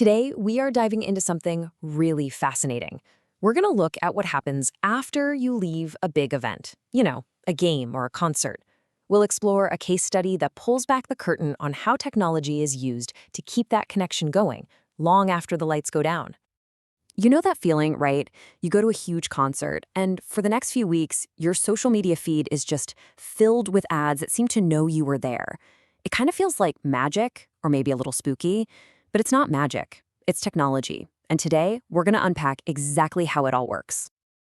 Today, we are diving into something really fascinating. We're going to look at what happens after you leave a big event, a game or a concert. We'll explore a case study that pulls back the curtain on how technology is used to keep that connection going long after the lights go down. You know that feeling, right? You go to a huge concert, and for the next few weeks, your social media feed is just filled with ads that seem to know you were there. It kind of feels like magic, or maybe a little spooky, but it's not magic. It's technology. And today, we're going to unpack exactly how it all works.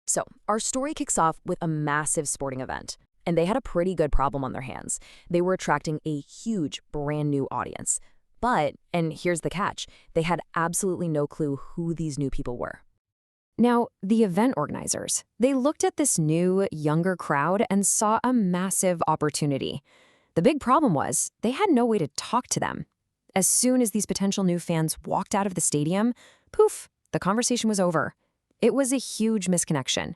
So, our story kicks off with a massive sporting event, and they had a pretty good problem on their hands. They were attracting a huge, brand new audience. But, and here's the catch, they had absolutely no clue who these new people were. Now, the event organizers, they looked at this new, younger crowd and saw a massive opportunity. The big problem was they had no way to talk to them. As soon as these potential new fans walked out of the stadium, poof, the conversation was over. It was a huge misconnection.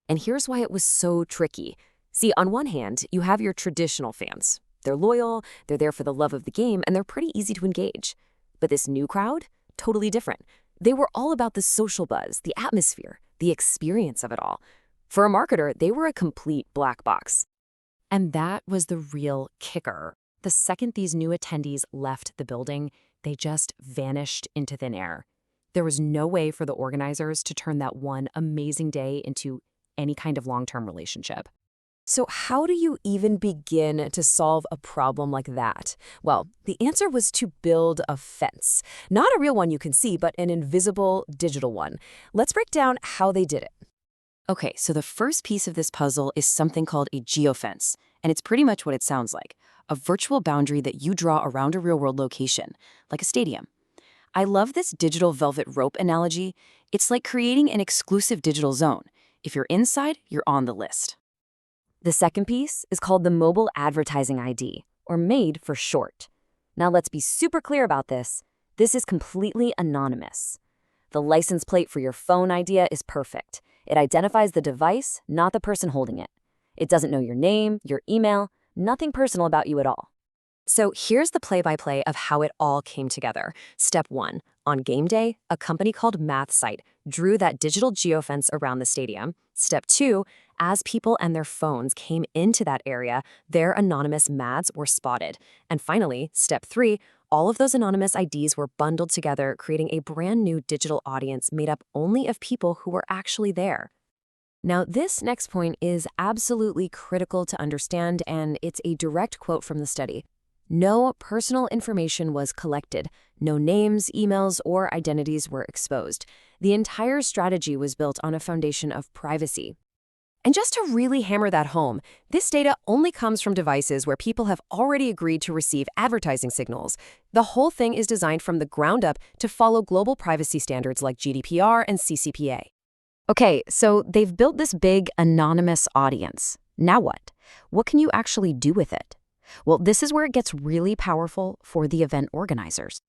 And here's why it was so tricky. See, on one hand, you have your traditional fans. They're loyal, they're there for the love of the game, and they're pretty easy to engage. But this new crowd, totally different. They were all about the social buzz, the atmosphere, the experience of it all. For a marketer, they were a complete black box. And that was the real kicker. The second these new attendees left the building, they just vanished into thin air. There was no way for the organizers to turn that one amazing day into any kind of long-term relationship. So how do you even begin to solve a problem like that? Well, the answer was to build a fence. Not a real one you can see, but an invisible digital one. Let's break down how they did it. Okay, so the first piece of this puzzle is something called a geofence, and it's pretty much what it sounds like, a virtual boundary that you draw around a real-world location, like a stadium. I love this digital velvet rope analogy. It's like creating an exclusive digital zone. If you're inside, you're on the list. The second piece is called the Mobile Advertising ID, or MAID for short. Now let's be super clear about this. This is completely anonymous. The license plate for your phone idea is perfect. It identifies the device, not the person holding it. It doesn't know your name, your email, nothing personal about you at all. So here's the play-by-play of how it all came together. Step 1. On game day, a company called Mapcite drew that digital geofence around the stadium. Step 2. As people and their phones came into that area, their anonymous MADs were spotted. And finally, step 3. All of those anonymous IDs were bundled together, creating a brand new digital audience made up only of people who were actually there. Now, this next point is absolutely critical to understand, and it's a direct quote from the study. No personal information was collected. No names, emails, or identities were exposed. The entire strategy was built on a foundation of privacy. And just to really hammer that home, this data only comes from devices where people have already agreed to receive advertising signals. The whole thing is designed from the ground up to follow global privacy standards like GDPR and CCPA. Okay, so they've built this big anonymous audience. Now what? What can you actually do with it? Well, this is where it gets really powerful for the event organizers.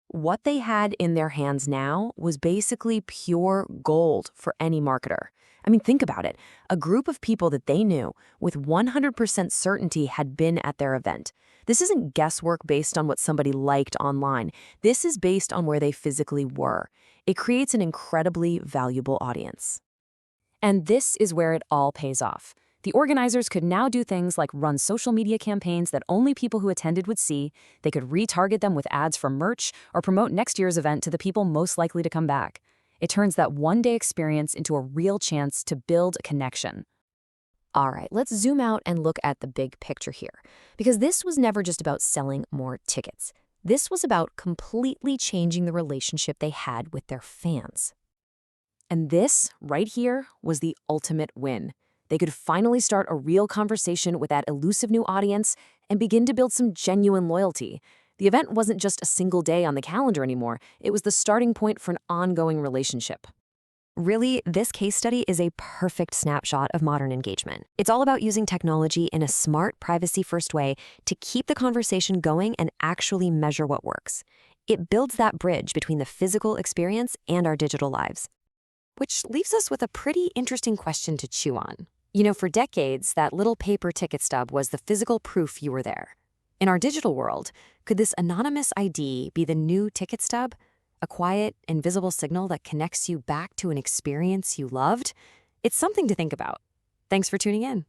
What they had in their hands now was basically pure gold for any marketer. I mean, think about it. A group of people that they knew with 100% certainty had been at their event. This isn't guesswork based on what somebody liked online. This is based on where they physically were. It creates an incredibly valuable audience. And this is where it all pays off. The organizers could now do things like run social media campaigns that only people who attended would see. They could retarget them with ads for merch or promote next year's event to the people most likely to come back. It turns that one-day experience into a real chance to build a connection. All right, let's zoom out and look at the big picture here, because this was never just about selling more tickets. This was about completely changing the relationship they had with their fans. And this, right here, was the ultimate win. They could finally start a real conversation with that elusive new audience and begin to build some genuine loyalty. The event wasn't just a single day on the calendar anymore. It was the starting point for an ongoing relationship. Really, this case study is a perfect snapshot of modern engagement. It's all about using technology in a smart, privacy-first way to keep the conversation going and actually measure what works. It builds that bridge between the physical experience and our digital lives. Which leaves us with a pretty interesting question to chew on. You know, for decades, that little paper ticket stub was the physical proof you were there. In our digital world, could this anonymous ID be the new ticket stub? a quiet, invisible signal that connects you back to an experience you loved? It's something to think about. Thanks for tuning in.